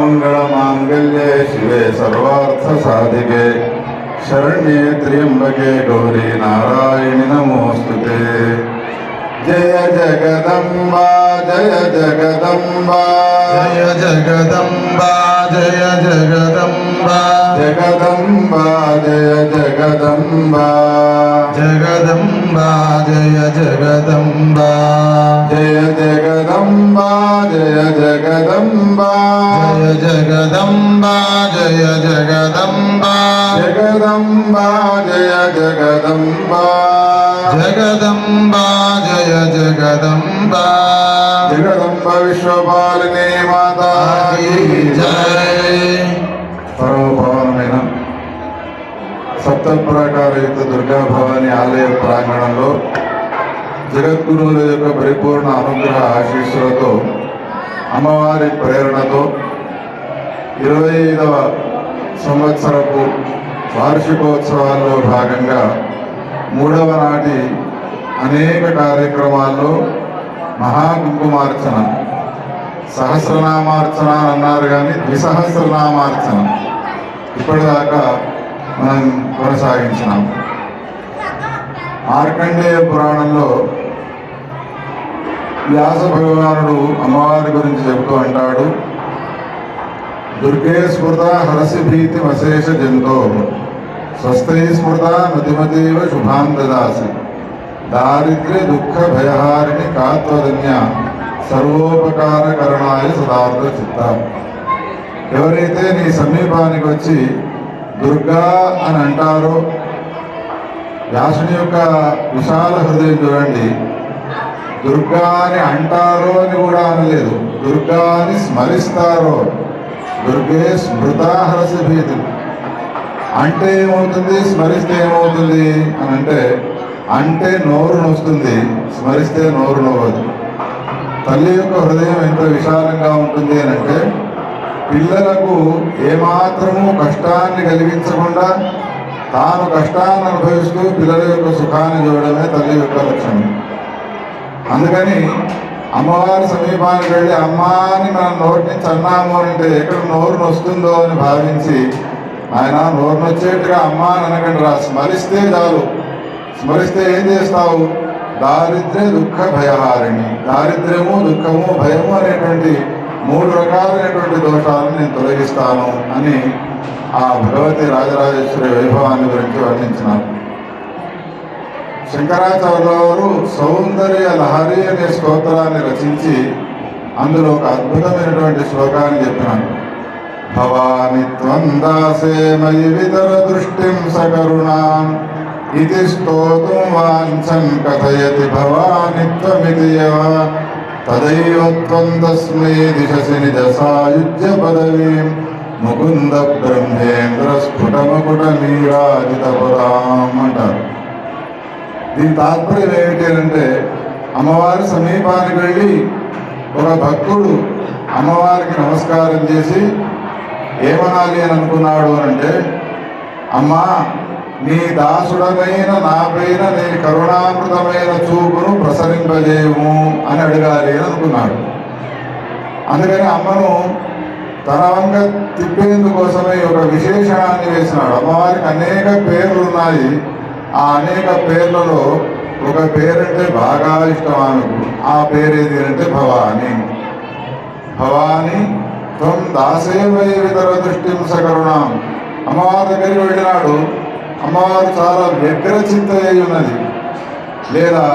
सर्वमङ्गलमाङ्गल्ये शिवे सर्वार्थसाधिके शरण्ये त्र्यम्बके गौरी नारायणि नमोऽस्तुते। जय जगदम्बा जय जगदम्बा जय जगदम्बा जय जगदम्बा जगदम्बा जय जगदम्बा जगदम्बा जय जगदम्बा जय जगदम्बा जय जगदम्बा जय जगदम्बा जय जगदम्बा जगदम्बा जय जगदम्बा जगदम्बा जय जगदम्बा जगदम्बा विश्वपालिनी माता की जय। పరమభవనమైన సప్తప్రాకారయుక్త దుర్గా భవాని ఆలయ ప్రాంగణంలో జగద్గురువుల యొక్క పరిపూర్ణ అనుగ్రహ ఆశీస్సులతో అమ్మవారి ప్రేరణతో 25వ సంవత్సరపు వార్షికోత్సవాల్లో భాగంగా 3వ నాటి అనేక కార్యక్రమాల్లో మహాకుంకుమార్చన, సహస్రనామార్చన అని అన్నారు కానీ ద్విసహస్రనామార్చన ఇప్పటిదాకా మనం కొనసాగించినాం. మార్కండేయ పురాణంలో వ్యాస భగవానుడు అమ్మవారి గురించి చెబుతూ అంటాడు, దుర్గే స్మృత హరసి భీతి వశేష జంతో స్వస్థై స్మృత మతిమతీవ శుభాం దదాసి దారిద్ర్య దుఃఖ భయహారిణి కాత్వదన్య సర్వోపకారకరణాయ సదార్థ చిత్త. ఎవరైతే నీ సమీపానికి వచ్చి దుర్గా అని అంటారో, వ్యాసుని యొక్క విశాల హృదయం చూడండి, దుర్గా అని అంటారో అని కూడా అనలేదు, దుర్గా అని స్మరిస్తారో. దుర్గే స్మృతాహరసి భీతి అంటే ఏమవుతుంది, స్మరిస్తే ఏమవుతుంది అని అంటే నోరు నొస్తుంది, స్మరిస్తే నోరు నవ్వదు. తల్లి యొక్క హృదయం ఎంత విశాలంగా ఉంటుంది అని అంటే, పిల్లలకు ఏమాత్రము కష్టాన్ని కలిగించకుండా తాను కష్టాన్ని అనుభవిస్తూ పిల్లల యొక్క సుఖాన్ని చూడడమే తల్లి యొక్క లక్షణం. అందుకని అమ్మవారి సమీపానికి వెళ్ళి అమ్మాని మనం నోటి నుంచి అన్నాము అంటే ఎక్కడ నోరు నొస్తుందో అని భావించి, ఆయన నోరు నొచ్చేట్టుగా అమ్మా అని అనకండి రా, స్మరిస్తే చాలు. స్మరిస్తే ఏం చేస్తావు, దారిద్ర్య దుఃఖ భయహారిణి, దారిద్ర్యము దుఃఖము భయము అనేటువంటి 3 రకాలైనటువంటి దోషాలను నేను తొలగిస్తాను అని ఆ భగవతి రాజరాజేశ్వరి వైభవాన్ని గురించి వర్ణించినారు. శంకరాచార్యుల వారు సౌందర్య లహరి అనే స్తోత్రాన్ని రచించి అందులో ఒక అద్భుతమైనటువంటి శ్లోకాన్ని చెప్పినారు. భవాని త్వం దాసే మయి వితర దృష్టిం సకరుణాం ఇది స్తోతుం వాంఛన్ కథయతి భవాని త్వమితి యః తదైవ త్వం తస్మై దిశసి నిజ సాయుజ్య పదవీం ముకుంద బ్రహ్మేంద్ర స్ఫుటమకుట నీరాజిత పదాం అంటారు. దీని తాత్పర్యం ఏమిటి అంటే, అమ్మవారి సమీపానికి వెళ్ళి ఒక భక్తుడు అమ్మవారికి నమస్కారం చేసి ఏమనాలి అని అనుకున్నాడు అంటే, అమ్మా నీ దాసుడమైన నాపైన నీ కరుణామృతమైన చూపును ప్రసరింపజేయము అని అడగాలి అని అనుకున్నాడు. అందుకని అమ్మను తన వంక తిప్పేందుకోసమే ఒక విశేషణాన్ని వేసినాడు. అమ్మవారికి అనేక పేర్లు ఉన్నాయి. ఆ అనేక పేర్లలో ఒక పేరంటే బాగా ఇష్టం ఆమెకు. ఆ పేరేది అంటే భవాని. భవాని త్వం దాసేవై వితర దృష్టిం సకరుణాం. అమ్మవారి దగ్గరికి వెళ్ళినాడు. అమ్మవారు చాలా వ్యగ్రచిత్త అయి ఉన్నది, లేదా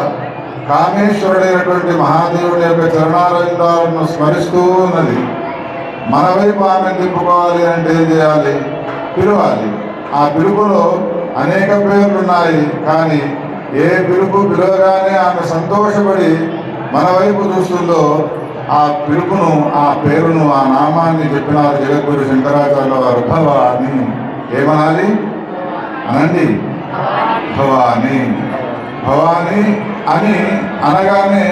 కామేశ్వరుడైనటువంటి మహాదేవుడి యొక్క చరణారవిందాలను స్మరిస్తూ ఉన్నది. మన వైపు ఆమె తిప్పుకోవాలి అంటే ఏం చేయాలి, పిలవాలి. ఆ పిలుపులో అనేక పేర్లు ఉన్నాయి, కానీ ఏ పిలుపు పిలవగానే ఆమె సంతోషపడి మన వైపు చూస్తుందో ఆ పిలుపును, ఆ పేరును, ఆ నామాన్ని చెప్పినారు జగద్గురు శంకరాచార్యుల వారు. భవాని ఏమనాలి అనండి, భవాని. భవాని అని అనగానే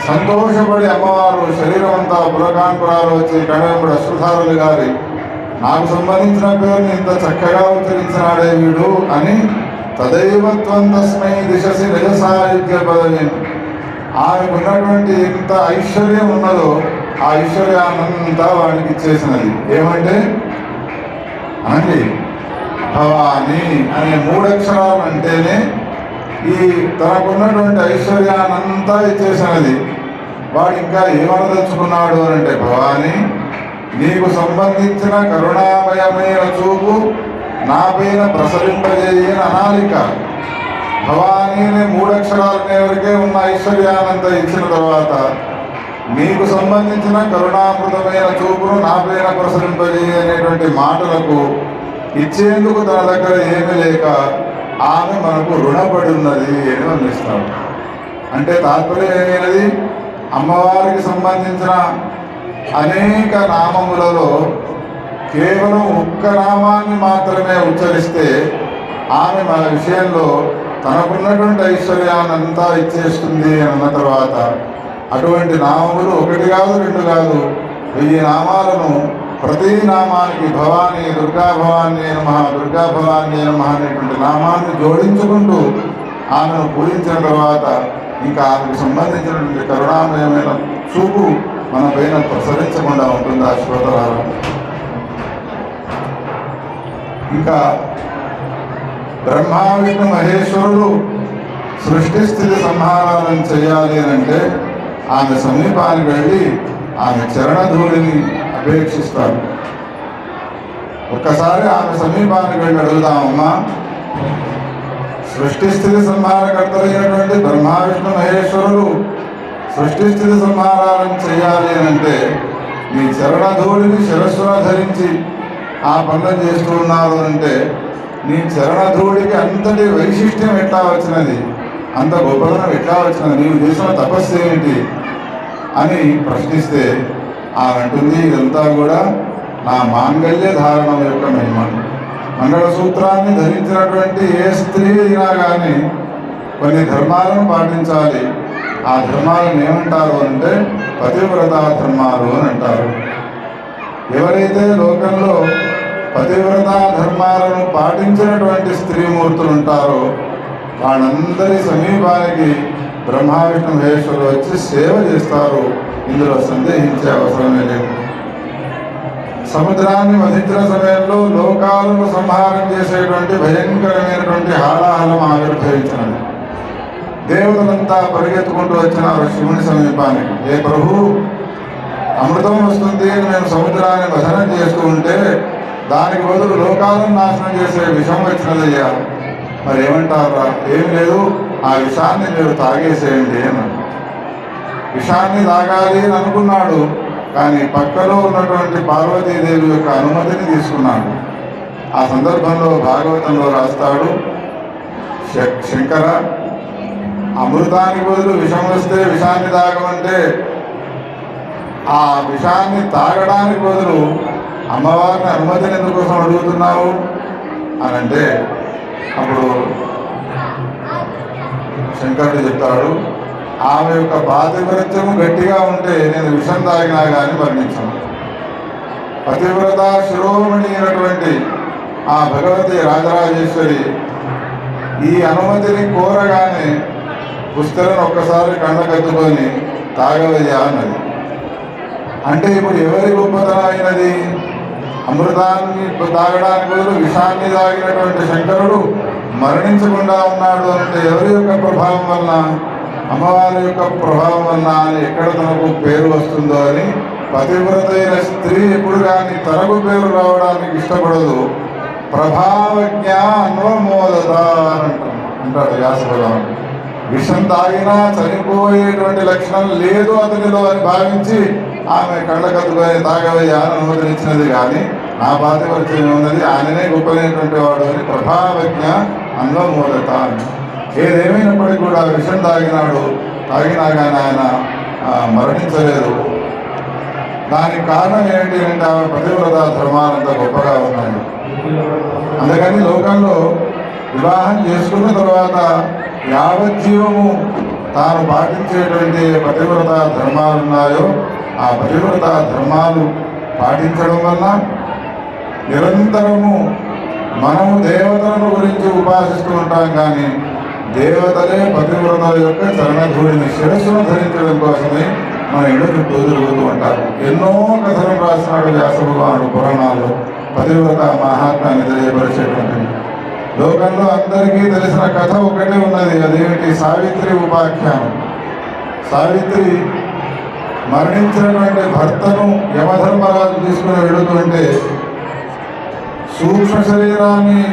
సంతోషపడి అమ్మవారు శరీరం అంతా పులకాంకురాలు వచ్చి కడవెంబడి అశ్రుధారులు గారి, నాకు సంబంధించిన పేరుని ఇంత చక్కగా ఉచ్చరించినాడే వీడు అని తదైవత్వం తస్మై దిశసి నిజ సాయుధ్య పదవి. ఆమెకున్నటువంటి ఇంత ఐశ్వర్యం ఉన్నదో ఆ ఐశ్వర్యాన్నంతా వాడికి ఇచ్చేసినది. ఏమంటే అండి భవాని అనే 3 అక్షరాలు అంటేనే ఈ తనకున్నటువంటి ఐశ్వర్యాన్నంతా ఇచ్చేసినది. వాడు ఇంకా ఏమనదలుచుకున్నాడు అంటే భవాని నీకు సంబంధించిన కరుణామయమైన చూపు నా పైన ప్రసరింపజేయని అనాలిక. భవాని అనే 3 అక్షరాలు ఎవరికే ఉన్న ఐశ్వర్యానంతా ఇచ్చిన తర్వాత నీకు సంబంధించిన కరుణామృతమైన చూపును నా పైన ప్రసరింపజేయనేటువంటి మాటలకు ఇచ్చేందుకు తన దగ్గర ఏమీ లేక ఆమె మనకు రుణపడి ఉన్నది అని వర్ణిస్తాడు. అంటే తాత్పర్యం ఏమైనది? అమ్మవారికి సంబంధించిన అనేక నామములలో కేవలం ఒక్క నామాన్ని మాత్రమే ఉచ్చరిస్తే ఆమె మన విషయంలో తనకున్నటువంటి ఐశ్వర్యాన్నంతా ఇచ్చేస్తుంది అన్న తర్వాత అటువంటి నామములు 1 కాదు 2 కాదు 1000 నామాలను ప్రతి నామానికి భవానీ దుర్గా భవానీ నమః దుర్గా భవానీ నమః అనేటువంటి నామాన్ని జోడించుకుంటూ ఆమెను పూజించిన తర్వాత ఇంకా ఆమెకు సంబంధించినటువంటి కరుణామయమైన చూపు మన పైన ప్రసరించకుండా ఉంటుంది ఆ శ్రోతలారా. ఇంకా బ్రహ్మ విష్ణు మహేశ్వరుడు సృష్టి స్థితి సంహారాలను చేయాలి అంటే ఆమె సమీపానికి వెళ్ళి ఆమె చరణధూళిని అపేక్షిస్తాడు. ఒక్కసారి ఆమె సమీపానికి వెళ్ళి అడుగుదామమ్మా, సృష్టి స్థితి సంహారకర్తలైనటువంటి బ్రహ్మ విష్ణు మహేశ్వరులు సృష్టి స్థితి సంహారాలను చేయాలి అంటే మీ చరణధూళిని శిరస్సున ధరించి ఆ పనులను చేస్తూ ఉన్నారు అంటే నీ చరణధూళికి అంతటి వైశిష్ట్యం ఎట్లా వచ్చినది, అంత గొప్పదనం ఎట్లా వచ్చినది, నీవు చేసిన తపస్సు ఏమిటి అని ప్రశ్నిస్తే ఆమె అంటుంది ఇదంతా కూడా నా మాంగళ్య ధారణం యొక్క మహిమ. మంగళసూత్రాన్ని ధరించినటువంటి ఏ స్త్రీ అయినా కానీ కొన్ని ధర్మాలను పాటించాలి. ఆ ధర్మాలను ఏమంటారు అంటే పతివ్రత ధర్మాలు అని అంటారు. ఎవరైతే లోకంలో పతివ్రత ధర్మాలను పాటించినటువంటి స్త్రీమూర్తులు ఉంటారో వాళ్ళందరి సమీపానికి బ్రహ్మ విష్ణు మహేశ్వరులు వచ్చి సేవ చేస్తారు. ఇందులో సందేహించే అవసరమే లేదు. సముద్రాన్ని వధించిన సమయంలో లోకాలను సంహారం చేసేటువంటి భయంకరమైనటువంటి హాలాహలం ఆవిర్భవించినది. దేవతలంతా పరిగెత్తుకుంటూ వచ్చినారు శివుని సమీపానికి. ఏ ప్రభు, అమృతం వస్తుంది అని మేము సముద్రాన్ని వధనం చేస్తూ ఉంటే దానికి బదులు లోకాలను నాశనం చేసే విషం వచ్చినదయ్యా, మరి ఏమంటారా? ఏం లేదు, ఆ విషాన్ని మీరు తాగేసేయండి అన్నాడు. విషాన్ని తాగాలి అని అనుకున్నాడు, కానీ పక్కలో ఉన్నటువంటి పార్వతీదేవి యొక్క అనుమతిని తీసుకున్నాడు. ఆ సందర్భంలో భాగవతంలో రాస్తాడు, శంకర, అమృతానికి బదులు విషం వస్తే విషాన్ని తాగమంటే ఆ విషాన్ని తాగడానికి బదులు అమ్మవారిని అనుమతిని ఎందుకోసం అడుగుతున్నావు అని అంటే అప్పుడు శంకరుడు చెప్తాడు, ఆమె యొక్క పాతివ్రత్యము గట్టిగా ఉంటే నేను విషం తాగినా కానీ వర్ణించను. పతివ్రత శిరోమణి అయినటువంటి ఆ భగవతి రాజరాజేశ్వరి ఈ అనుమతిని కోరగానే పుస్తలను ఒక్కసారి కళ్ళకద్దుకొని తాగవయ్యా అన్నది. అంటే ఇప్పుడు ఎవరి గొప్పతనం అయినది? అమృతాన్ని తాగడానికి బదులు విషాన్ని తాగినటువంటి శంకరుడు మరణించకుండా ఉన్నాడు అంటే ఎవరి యొక్క ప్రభావం వలన? అమ్మవారి యొక్క ప్రభావం వలన అని ఎక్కడ తనకు పేరు వస్తుందో అని పతివ్రత అయిన స్త్రీ ఎప్పుడు కానీ తనకు పేరు రావడానికి ఇష్టపడదు. ప్రభావజ్ఞ అన్వమోదత అని అంటాడు వ్యాస భగవానుడు. విషం తాగినా చనిపోయేటువంటి లక్షణం లేదు అతనిలో అని భావించి ఆమె కళ్ళకద్దుకొని తాగవయ్యా అని అనుమతించినది. కానీ నా పాతివ్రత్యం ఉన్నది, ఆయననే గొప్పనైనటువంటి వాడు అని ప్రభావజ్ఞ అన్వమోదత అని. ఏదేమైనప్పటికీ కూడా విషం తాగినా కానీ ఆయన మరణించలేదు. దానికి కారణం ఏంటి అంటే ఆమె పతివ్రత ధర్మాలంతా గొప్పగా ఉన్నాయి. అందుకని లోకంలో వివాహం చేసుకున్న తర్వాత యావజ్జీవము తాను పాటించేటువంటి పతివ్రత ధర్మాలు ఉన్నాయో ఆ పతివ్రత ధర్మాలు పాటించడం వల్ల నిరంతరము మనము దేవతలను గురించి ఉపాసిస్తూ ఉంటాం, కానీ దేవతలే పతివ్రతల యొక్క చరణధూళిని శిరస్సును ధరించడం కోసమే మన ఇళ్ళు చుట్టూ తిరుగుతూ ఉంటారు. ఎన్నో కథలు రాసినాడు వ్యాస భగవానుడు పురాణాల్లో పతివ్రత మహాత్మ్యాన్ని తెలియపరిచేటువంటి. లోకంలో అందరికీ తెలిసిన కథ ఒకటే ఉన్నది, అదేమిటి? సావిత్రి ఉపాఖ్యానం. సావిత్రి మరణించినటువంటి భర్తను యమధర్మరాజు తీసుకుని వెళుతుంటే సూక్ష్మ శరీరాన్ని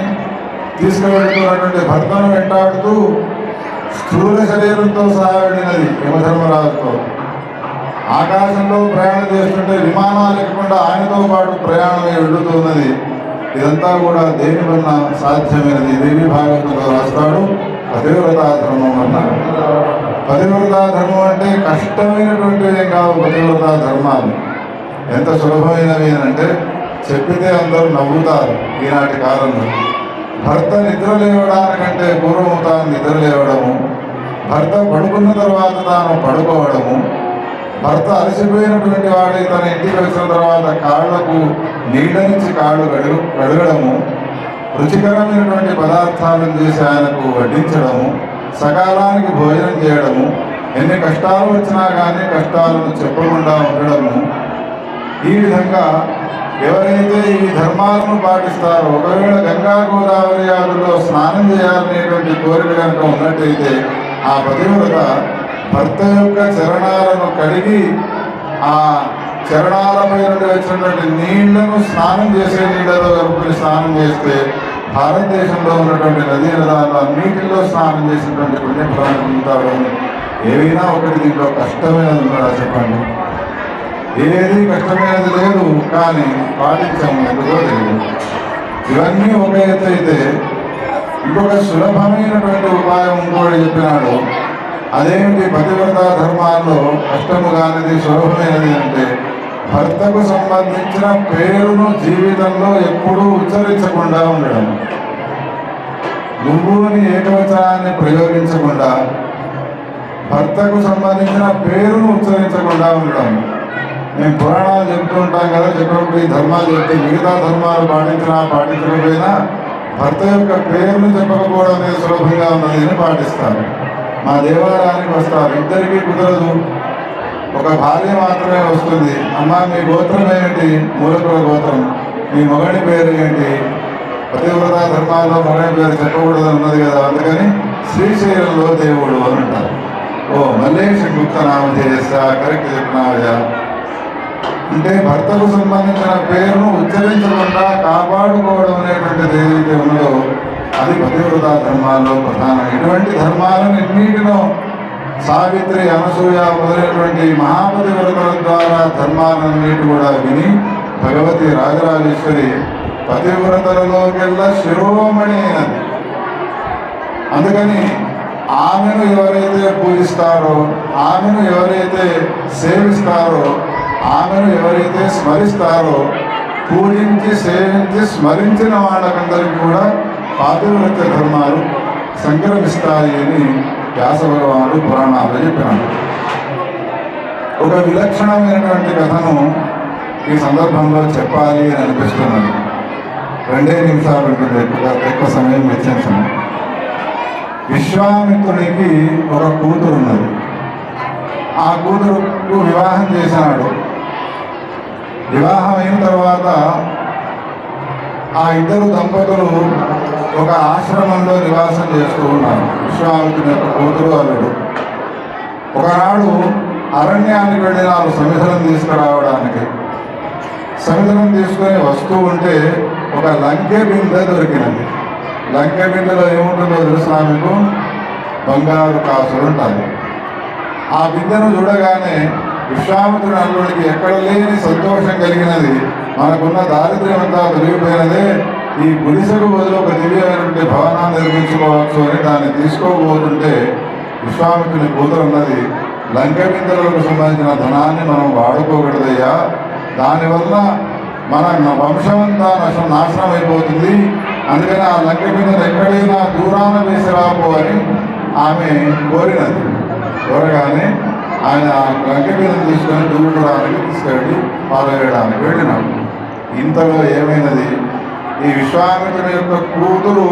తీసుకువెళ్తున్నటువంటి భర్తను వెంటాడుతూ స్థూల శరీరంతో సహా వెళ్ళినది యమధర్మరాజుతో. ఆకాశంలో ప్రయాణం చేస్తుంటే విమానాలు ఎక్కకుండా ఆయనతో పాటు ప్రయాణం వెళుతున్నది. ఇదంతా కూడా దేని వలన సాధ్యమైనది? దేవి భాగవతంలో రాస్తాడు పతివ్రతా ధర్మం అన్నారు. పతివ్రతా ధర్మం అంటే కష్టమైనటువంటివి కావు. పతివ్రతా ధర్మాలు ఎంత సులభమైనవి అంటే చెప్పితే అందరూ నవ్వుతారు. ఈనాటి కాలంలో భర్త నిద్ర లేవడానికంటే పూర్వం తాను నిద్ర లేవడము, భర్త పడుకున్న తర్వాత తాను పడుకోవడము, భర్త అలసిపోయినటువంటి వాడి తన ఇంటికి వచ్చిన తర్వాత కాళ్లకు నీళ్ళనిచ్చి కాళ్ళు కడగడము, రుచికరమైనటువంటి పదార్థాలను చేసి ఆయనకు వడ్డించడము, సకాలానికి భోజనం చేయడము, ఎన్ని కష్టాలు వచ్చినా కానీ కష్టాలను చెప్పకుండా ఉండడము. ఈ విధంగా ఎవరైతే ఈ ధర్మాలను పాటిస్తారో, ఒకవేళ గంగా గోదావరి ఆదుల్లో స్నానం చేయాలనేటువంటి కోరిక కనుక ఉన్నట్టయితే ఆ పతివ్రత భర్త యొక్క చరణాలను కడిగి ఆ చరణాలపై నుండి వచ్చినటువంటి నీళ్లను స్నానం చేసే నీళ్లలో కలుపుకొని స్నానం చేస్తే భారతదేశంలో ఉన్నటువంటి నదీ నదాలు అన్నిటిలో స్నానం చేసినటువంటి పుణ్యఫలాన్ని పొందుతాడు. ఏవైనా ఒకటి దీంట్లో కష్టమైనది ఉన్నదా చెప్పండి? ఏది కష్టమైనది లేదు, కానీ పాటించాము ఎందుకో తెలియదు. ఇవన్నీ ఒక ఎత్తు అయితే ఇంకొక సులభమైనటువంటి ఉపాయం ఇంకోటి చెప్పినాడు. అదేమిటి? పతివ్రతా ధర్మాల్లో కష్టము కానిది సులభమైనది అంటే భర్తకు సంబంధించిన పేరును జీవితంలో ఎప్పుడూ ఉచ్చరించకుండా ఉండడం. నువ్వు అని ఏకవచనాన్ని ప్రయోగించకుండా భర్తకు సంబంధించిన పేరును ఉచ్చరించకుండా ఉండడం. మేము పురాణాలు చెప్తూ ఉంటాం కదా, చెప్పినప్పుడు ఈ ధర్మాలు చెప్తే మిగతా ధర్మాలు పాటించినా పాటించకపోయినా భర్త యొక్క పేరును చెప్పకపోవడం అనేది సులభంగా ఉన్నది అని పాటిస్తారు. మా దేవాలయానికి వస్తారు, ఇద్దరికీ కుదరదు, ఒక భార్య మాత్రమే వస్తుంది. అమ్మ మీ గోత్రం ఏమిటి? మూలకుల గోత్రం. మీ మొగడి పేరు ఏంటి? పతివ్రతా ధర్మాల్లో మొగడి పేరు చెప్పకూడదు ఉన్నది కదా, అందుకని శ్రీశైలంలో దేవుడు అని అంటారు. ఓ మల్లేష్ గుప్త నామధేయస్య, కరెక్ట్ చెప్పినావయ్యా. అంటే భర్తకు సంబంధించిన పేరును ఉచ్చరించకుండా కాపాడుకోవడం అనేటువంటిది ఏదైతే ఉన్నదో అది పతివ్రతా ధర్మాల్లో ప్రధానం. ఇటువంటి ధర్మాలను ఎన్నిటినో సావిత్రి, అనసూయ మొదలైనటువంటి మహాపతివ్రతల ద్వారా ధర్మాలన్నిటి కూడా విని భగవతి రాజరాజేశ్వరి పతివ్రతలలోకెల్లా శిరోమణి అయినది. అందుకని ఆమెను ఎవరైతే పూజిస్తారో, ఆమెను ఎవరైతే సేవిస్తారో, ఆమెను ఎవరైతే స్మరిస్తారో, పూజించి సేవించి స్మరించిన వాళ్ళకందరికీ కూడా పాతివ్రత్య ధర్మాలు సంక్రమిస్తాయి అని వ్యాస భగవానుడు పురాణాలు చెప్పినాడు. ఒక విలక్షణమైనటువంటి కథను ఈ సందర్భంలో చెప్పాలి అని అనిపిస్తున్నది. 2 నిమిషాలు ఉంటుంది, ఎక్కువ సమయం వెచ్చించను. విశ్వామిత్రునికి ఒక కూతురు ఉన్నది. ఆ కూతురుకు వివాహం చేసినాడు. వివాహం అయిన తర్వాత ఆ ఇద్దరు దంపతులు ఒక ఆశ్రమంలో నివాసం చేస్తూ ఉన్నారు. విశ్వామిత్రుని యొక్క కూతురు అల్లుడు. ఒకనాడు అరణ్యానికి వెళ్ళినారు సమిధనం తీసుకురావడానికి. సమిధనం తీసుకొని వస్తూ ఉంటే ఒక లంకె బిందె దొరికినది. లంకె బిందెలో ఏముంటుందో తెలుసా మీకు? బంగారు కాసులు ఉంటాయి. ఆ బిందెను చూడగానే విశ్వామిత్రుని అల్లుడికి ఎక్కడ లేని సంతోషం కలిగినది. మనకున్న దారిద్ర్యం అంతా తొలగిపోయినదే, ఈ గుడిసెకు బదులు ఒక దివ్యమైనటువంటి భవనాన్ని నిర్మించుకోవచ్చు అని దాన్ని తీసుకోబోతుంటే విశ్వామిత్రుని కూతురు ఉన్నది, లంక బిందెలకు సంబంధించిన ధనాన్ని మనం వాడుకోకూడదయ్యా, దానివల్ల మన వంశమంతా నాశనం అయిపోతుంది. అందుకని ఆ లంక బిందెను ఎక్కడైనా దూరాన వేసి రాపో అని ఆమె కోరినది. కోరగానే ఆయన లంక బిందెను తీసుకొని దూరడానికి తీసుకెళ్ళి పాల్గొనడానికి వెళ్ళినాడు. ఇంతలో ఏమైనది? ఈ విశ్వామిత్రుని యొక్క కూతురు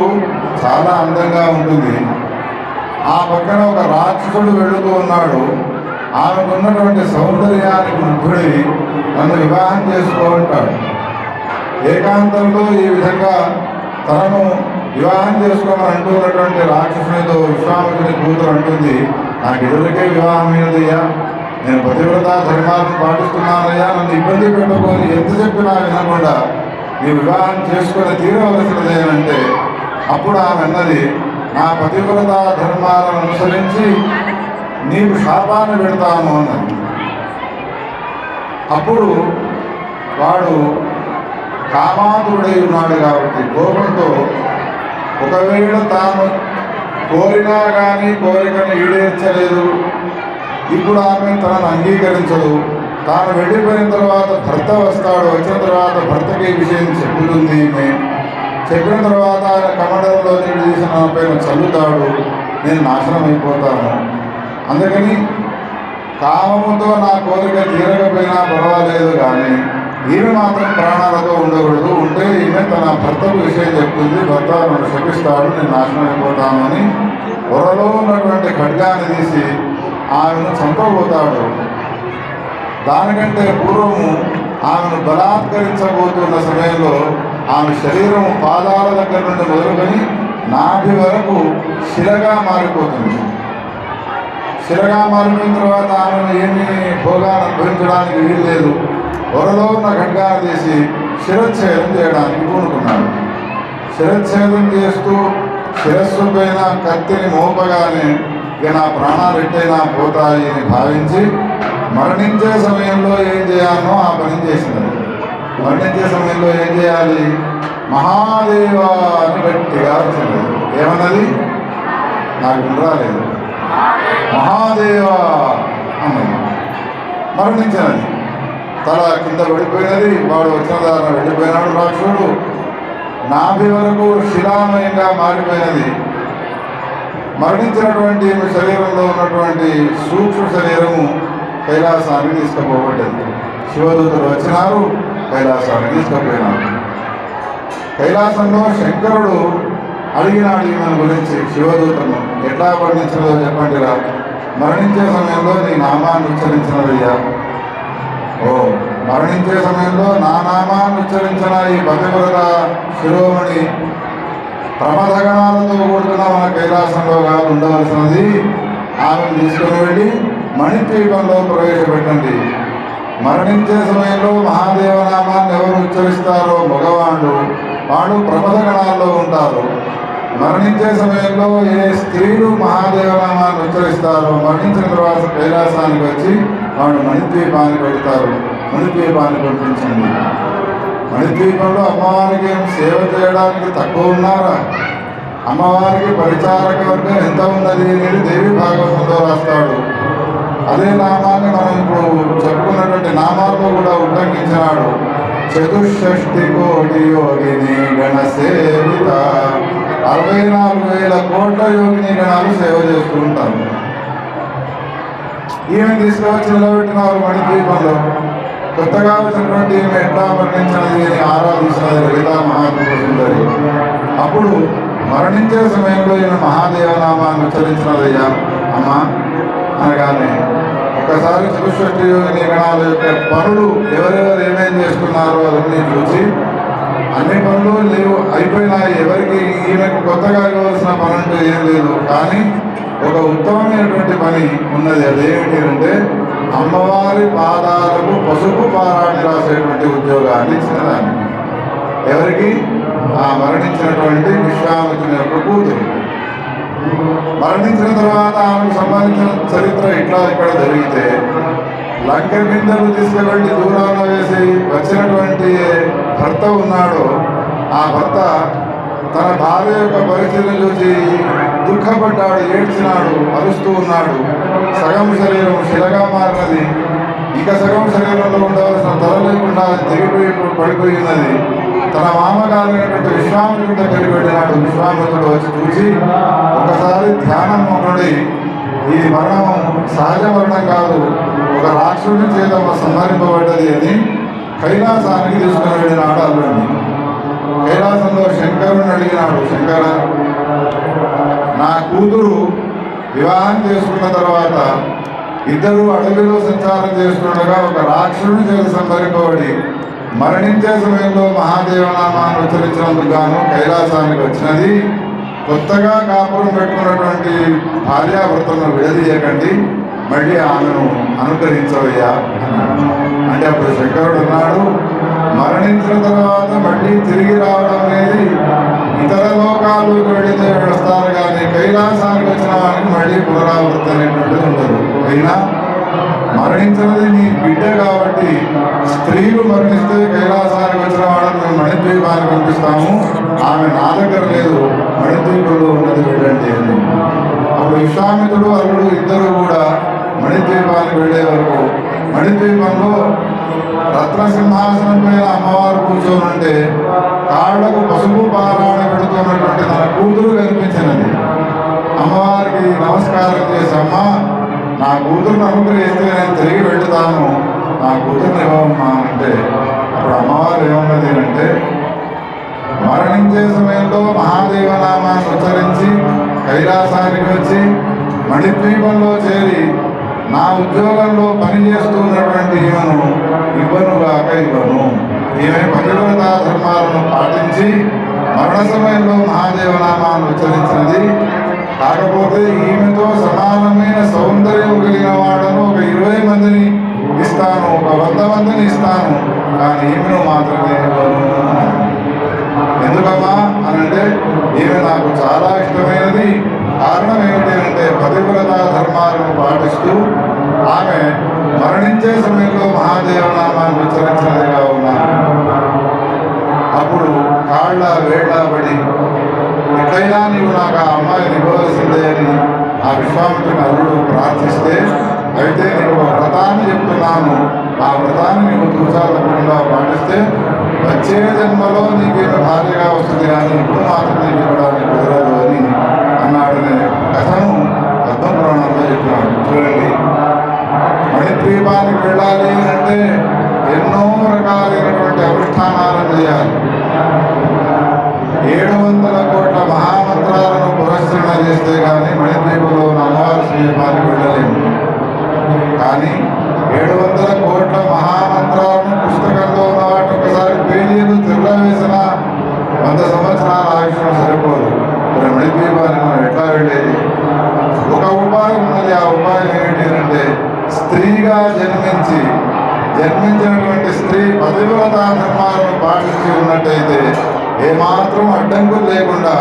చాలా అందంగా ఉంటుంది. ఆ పక్కన ఒక రాక్షసుడు వెళుతూ ఉన్నాడు. ఆ ఆమెకున్నటువంటి సౌందర్యానికి ముగ్గుడి నన్ను వివాహం చేసుకో అంటాడు. ఏకాంతంలో ఈ విధంగా తనను వివాహం చేసుకోమని అంటున్నటువంటి రాక్షసునితో విశ్వామిత్రుని కూతురు అంటుంది, నాకు ఎదురికే వివాహమైనదయ్యా, నేను పతివ్రత ధర్మాలను పాటిస్తున్నానయ్యా, నన్ను ఇబ్బంది పెట్టుకొని ఎంత చెప్పినా వినకుండా నీ వివాహం చేసుకొని తీరవలసినదే అంటే అప్పుడు ఆమె అన్నది, నా పతివ్రత ధర్మాలను అనుసరించి నీకు శాపాన్ని పెడతాను అన్నది. అప్పుడు వాడు కామాతుడై ఉన్నాడు కాబట్టి కోపంతో ఒకవేళ తాను కోరినా కానీ కోరికను ఈడేర్చలేదు, ఇప్పుడు ఆమె తనను అంగీకరించదు, తాను వెళ్ళిపోయిన తర్వాత భర్త వస్తాడు, వచ్చిన తర్వాత భర్తకి ఈ విషయం చెప్పుతుంది, చెప్పిన తర్వాత ఆయన కమండలంలో నీళ్ళు తీసిన నా పైన చల్లుతాడు, నేను నాశనం అయిపోతాను. అందుకని కామముతో నా కోరిక తీరకపోయినా పర్వాలేదు, కానీ ఈమె మాత్రం ప్రాణాలతో ఉండకూడదు, ఉంటే ఈమె తన భర్తకు విషయం చెప్తుంది, భర్త నన్ను శపిస్తాడు, నేను నాశనం అయిపోతాను అని పొరలో ఉన్నటువంటి ఖడ్గాన్ని తీసి ఆమెను చంపబోతాడు. దానికంటే పూర్వము ఆమెను బలాత్కరించబోతున్న సమయంలో ఆమె శరీరం పాదాల దగ్గర నుండి మొదలుకొని నాభి వరకు శిలగా మారిపోతుంది. శిలగా మారిపోయిన తర్వాత ఆమెను ఏమీ భోగాన్ని అనుభవించడానికి వీల్లేదు. త్వరలో ఉన్న ఖడ్గాన్ని తీసి శిరచ్ఛేదం చేయడానికి పూనుకున్నాడు. శిరచ్ఛేదం చేస్తూ శిరస్సు పైన కత్తిని మోపగానే ఇక నా ప్రాణాలు ఎట్టయినా పోతాయి అని భావించి మరణించే సమయంలో ఏం చేయాలో ఆ పని చేసినది. మరణించే సమయంలో ఏం చేయాలి? మహాదేవ అని గట్టిగా వచ్చింది. ఏమన్నది? నాకు రాలేదు. మహాదేవ అన్నది. మరణించినది. తల కింద పడిపోయినది. వాడు వచ్చిన దారిన వెళ్ళిపోయినాడు రాక్షసుడు. నాభి వరకు శిలామయంగా మారిపోయినది. మరణించినటువంటి శరీరంలో ఉన్నటువంటి సూక్ష్మ శరీరము కైలాసానికి తీసుకుపోబడ్డది. శివదూతలు వచ్చినారు, కైలాసానికి తీసుకుపోయినారు. కైలాసంలో శంకరుడు అడిగినాడు ఈమెను గురించి శివదూతను, ఎట్లా వర్ణించినదో చెప్పండిరా. మరణించే సమయంలో నీ నామాన్ని ఉచ్చరించినదయ్యా. ఓ, మరణించే సమయంలో నా నామాన్ని ఉచ్చరించిన ఈ పతివ్రత శిరోమణి ప్రమథగణాలతో కూడుకున్న మన కైలాసంలో కాదు ఉండవలసినది. ఆమెను తీసుకుని వెళ్ళి మణిద్వీపంలో ప్రవేశపెట్టండి. మరణించే సమయంలో మహాదేవనామాన్ని ఎవరు ఉచ్చరిస్తారో మగవాళ్ళు, వాళ్ళు ప్రమథగణాల్లో ఉంటారు. మరణించే సమయంలో ఏ స్త్రీలు మహాదేవనామాన్ని ఉచ్చరిస్తారో మరణించిన తర్వాత కైలాసానికి వచ్చి వాళ్ళు మణిద్వీపానికి వెళ్తారు. మణిద్వీపాన్ని పంపించండి. మణిద్వీపంలో అమ్మవారికి సేవ చేయడానికి తక్కువ ఉన్నారా? అమ్మవారికి పరిచారక వర్గం ఎంత ఉన్నది అనేది దేవి భాగవతంలో రాస్తాడు. అదే నామాన్ని మనం ఇప్పుడు చెప్పుకున్నటువంటి నామాల్లో కూడా ఉల్లంఘించినాడు. 64 కోటి యోగిని గణ సేవిత, 64,000 కోట్ల యోగిని గణాలు సేవ చేస్తూ ఉంటారు. ఈమె తీసుకువచ్చి నిలబెట్టినారు మణిద్వీపంలో. కొత్తగా వచ్చినటువంటి ఈమె ఎట్లా వర్ణించినది అని ఆరాధించినది లలితా మహాత్మ సుందరి. అప్పుడు మరణించే సమయంలో ఈమె మహాదేవనామాన్ని ఉచ్చరించినదయ్యా అమ్మా అనగానే ఒక్కసారి 64 యోగిని గణాల యొక్క పనులు ఎవరెవరు ఏమేం చేస్తున్నారో అవన్నీ చూసి అన్ని పనులు లేవు, అయిపోయినాయి. ఎవరికి ఈమెకు కొత్తగా ఇవ్వాల్సిన పని అంటూ ఏం లేదు. కానీ ఒక ఉత్తమమైనటువంటి పని ఉన్నది. అదేమిటి అంటే అమ్మవారి పాదాలకు పసుపు పారాణి రాసేటువంటి ఉద్యోగాన్ని ఇచ్చినదాన్ని. ఎవరికి? ఆ మరణించినటువంటి విశ్వామిత్రుని యొక్క కూతురు. మరణించిన తర్వాత ఆమెకు సంబంధించిన చరిత్ర ఇట్లా ఇక్కడ జరిగితే లంక బిందెలు తీసుకువెళ్ళి దూరాన వేసి వచ్చినటువంటి భర్త ఉన్నాడో ఆ భర్త తన భార్య యొక్క పరిస్థితిని చూసి దుఃఖపడ్డాడు, ఏడ్చినాడు, అరుస్తూ ఉన్నాడు. సగం శరీరం శిలగా మారినది. ఇక సగం శరీరంలో ఉండవలసిన తల లేకుండా తెగిపోయి పడిపోయినది. తన మామగారైనటువంటి విశ్వామిత్రుడి దగ్గరికి వెళ్ళినాడు. విశ్వామిత్రుడు వచ్చి చూసి ఒకసారి ధ్యానం మొదలై ఈ మరణం సహజ మరణం కాదు, ఒక రాక్షసుడి చేత సంహరింపబడ్డది అని కైలాసానికి తీసుకుని వెళ్ళినాడు అల్లుడిని. కైలాసంలో శంకరుని అడిగినాడు, శంకర, నా కూతురు వివాహం చేసుకున్న తర్వాత ఇద్దరు అడవిలో సంచారం చేస్తుండగా ఒక రాక్షసుడి చేత సంహరింపబడి మరణించే సమయంలో మహాదేవనామాన్ని ఉచ్చరించినందుకు గాను కైలాసానికి వచ్చినది. కొత్తగా కాపురం పెట్టుకున్నటువంటి భార్యాభర్తలను విడదీయకండి, మళ్ళీ ఆమెను అనుగ్రహించవయ్యా అంటే అప్పుడు శంకరుడు అన్నాడు, మరణించిన తర్వాత మళ్ళీ తిరిగి రావడం అనేది ఇతర లోకాలకు వెళితే వెళస్తారు కానీ కైలాసానికి వచ్చిన వారికి మళ్ళీ పునరావృత్తి అనేటువంటిది ఉండదు. అయినా మరణించినది నీ బిడ్డ కాబట్టి స్త్రీలు మరణిస్తే కైలాసానికి వచ్చిన వాళ్ళని మేము మణిద్వీపానికి పంపిస్తాము, ఆమె నా దగ్గర లేదు, మణిద్వీపంలో ఉన్నది వెళ్ళండి అని. అప్పుడు విశ్వామిత్రుడు అల్లుడు ఇద్దరు కూడా మణిద్వీపానికి వెళ్ళే వరకు మణిద్వీపంలో రత్నసింహాసనం పైన అమ్మవారు కూర్చోనుంటే కాళ్లకు పసుపు పారాయణ పెడుతున్నటువంటి తన కూతురు కనిపించినది. అమ్మవారికి నమస్కారం చేసి, అమ్మ నా కూతురుని అనుగ్రహిస్తే నేను తిరిగి వెళుతాను, నా కూతురుని ఇవ్వమ్మా అంటే అప్పుడు అమ్మవారు ఏమన్నది అంటే, మరణించే సమయంలో మహాదేవనామాన్ని ఉచ్చరించి కైలాసానికి వచ్చి మణిద్వీపంలో చేరి నా ఉద్యోగంలో పనిచేస్తున్నటువంటి ఈమెను ఇవ్వనుగాక ఇవ్వను. ఈమె పతివ్రతా ధర్మాలను పాటించి మరణ సమయంలో మహాదేవనామాన్ని ఉచ్చరించినది. కాకపోతే ఈమెతో సమానమైన సౌందర్యం కలిగిన వాడను ఒక 20 మందిని ఇస్తాను, ఒక 100 మందిని ఇస్తాను, కానీ ఈమెను మాత్రమే ఇవ్వను. ఎందుకమ్మా అనంటే ఈమె నాకు చాలా ఇష్టమైనది. కారణం ఏమిటి అంటే పతివ్రతా ధర్మాలను పాటిస్తూ ఆమె మరణించే సమయంలో మహాదేవనామాన్ని ఉచ్చరించినదిగా ఉన్నారు. అప్పుడు కాళ్ళ వేళ్ళబడి ఎట్లయినా నీవు నాకు ఆ అమ్మాయిని ఇవ్వవలసిందే అని ఆ విశ్వామిత్రుని అల్లుడు ప్రార్థిస్తే, అయితే నీకు ఒక వ్రతాన్ని చెప్తున్నాను, ఆ వ్రతాన్ని నీవు తూచాలకుండా పాటిస్తే వచ్చే జన్మలో నీకేమి భార్యగా వస్తుంది కానీ ఇప్పుడు మాత్రం నీకు ఇవ్వడానికి కుదరదు అని అన్నాడనే కథను పద్మపురాణంలో చెప్పినాడు. చూడండి, మణిద్వీపానికి వెళ్ళాలి అంటే ఎన్నో రకాలైనటువంటి అనుష్ఠానాలను చేయాలి. 700 కోట్ల మహామంత్రాలను పురస్కరణ చేస్తే కానీ మణిద్వీపంలో ఉన్న అమ్మవారి శ్రీపానికి వెళ్ళలేము. కానీ 700 కోట్ల మహామంత్రాలను పుస్తకంలో ఉన్న వాటి ఒకసారి పేజీలు తిరగవేసిన 100 సంవత్సరాల ఆయుష్యం సరిపోదు. మరి మణిద్వీపానికి మనం ఎట్లా వెళ్ళేది? ఒక ఉపాయం ఉన్నది. ఆ ఉపాయం ఏమిటి అంటే స్త్రీగా జన్మించినటువంటి స్త్రీ పతివ్రతా ధర్మాలను పాటించి ఉన్నట్టయితే ఏమాత్రం అడ్డంకులు లేకుండా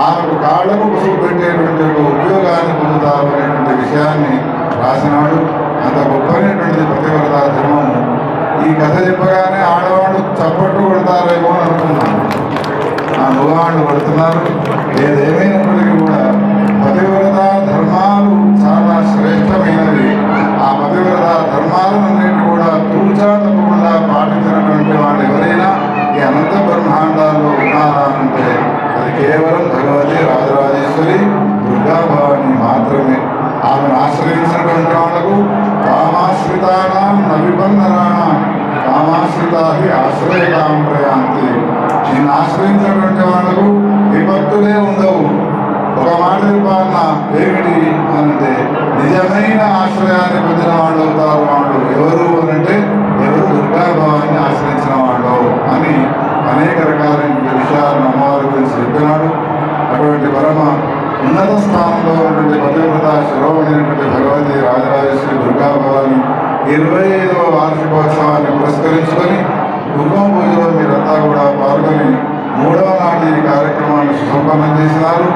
ఆమెకు కాళ్లకు పసుపు పెట్టేటువంటి ఒక ఉద్యోగాన్ని పొందుతారు అనేటువంటి విషయాన్ని రాసినాడు. అంత గొప్పైనటువంటిది పతివ్రతా ధర్మము. ఈ కథ చెప్పగానే ఆడవాళ్ళు చప్పట్లు కొడతారేమో అని అనుకున్నాను. ఆ మగవాళ్ళు కొడుతున్నారు. ఏదేమైనప్పటికీ కూడా పతివ్రతా ధర్మాలు చాలా శ్రేష్టమైనవి. ఆ పతివ్రతా ధర్మాలన్నింటినీ కూడా తూచా తప్పకుండా పాటించినటువంటి వాళ్ళు ఎవరైనా ఈ అనంత బ్రహ్మాండాల్లో ఉన్నారా అంటే అది కేవలం భగవతి రాజరాజేశ్వరి దుర్గాభవాని మాత్రమే. ఆమెను ఆశ్రయించినటువంటి వాళ్లకు కామాశ్రితానాం నవిబంధనానాం కామాశ్రితాహి ఆశ్రయకాం ప్రయాంతి. నిన్ను ఆశ్రయించినటువంటి వాళ్లకు విపత్తులే ఉండవు. ఒక మాట చెప్పాలన్నా ఏమిటి అంటే నిజమైన ఆశ్రయాన్ని పొందిన వాళ్ళు అవుతారు. వాళ్ళు ఎవరు అనంటే ఎవరు దుర్గాభవాన్ని ఆశ్రయించిన వాళ్ళు అని అనేక రకాలైన విషయాలను అమ్మవారి గురించి చెప్పినాడు. అటువంటి పరమ ఉన్నత స్థానంలో ఉన్నటువంటి పతివ్రత శిరోమణినటువంటి భగవతి రాజరాజేశ్వరి దుర్గాభవాని 25వ వార్షికోత్సవాన్ని పురస్కరించుకొని కుంకుమ పూజలో మీరంతా కూడా పాల్గొని 3వ నాటి ఈ కార్యక్రమాన్ని సుసంపన్నం చేసినారు.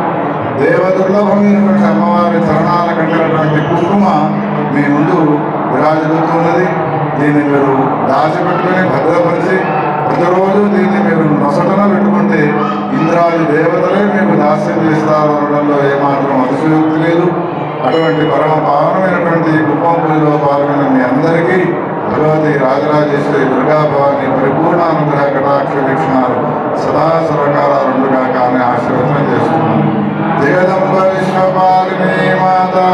దేవదుర్లభమైనటువంటి అమ్మవారి చరణాల కంటినటువంటి కుంకుమ మీ ముందు విరాజిల్లుతున్నది. దీన్ని మీరు దాచిపెట్టుకుని భద్రపరిచి ప్రతిరోజు దీన్ని మీరు నొసటన పెట్టుకుంటే ఇంద్రాది దేవతలే మీకు దాస్యం చేస్తారు అనడంలో ఏమాత్రం అతిశయోక్తి లేదు. అటువంటి పరమ పావనమైనటువంటి కుంకుమ పూజలో పాల్గొన్న మీ అందరికీ భగవతి రాజరాజేశ్వరి దుర్గాభవాని పరిపూర్ణ అనుగ్రహ కటాక్ష వీక్షణాలు సదా సర్వకాల కానీ ఆశీర్వచనం చేస్తున్నాను. జగదంబ విశ్వపాలిని మాతా